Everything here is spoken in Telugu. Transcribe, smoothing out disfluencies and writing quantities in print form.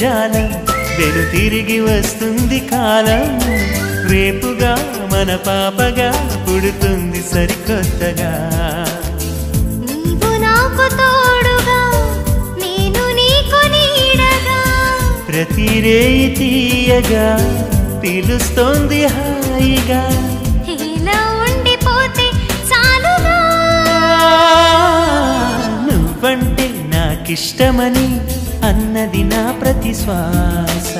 జాలం వెను తిరిగి వస్తుంది కాలం రేపుగా మన పాపగా పుడుతుంది సరికొత్తగా నీవు నాకు తోడుగా నేను నీకు నీడగా ప్రతి రేయి తీయగా పిలుస్తోంది హాయిగా ఇలా ఉండిపోతే చాలుగా నువ్వంటే నాకిష్టమని అన్నది నా ప్రతి శ్వాస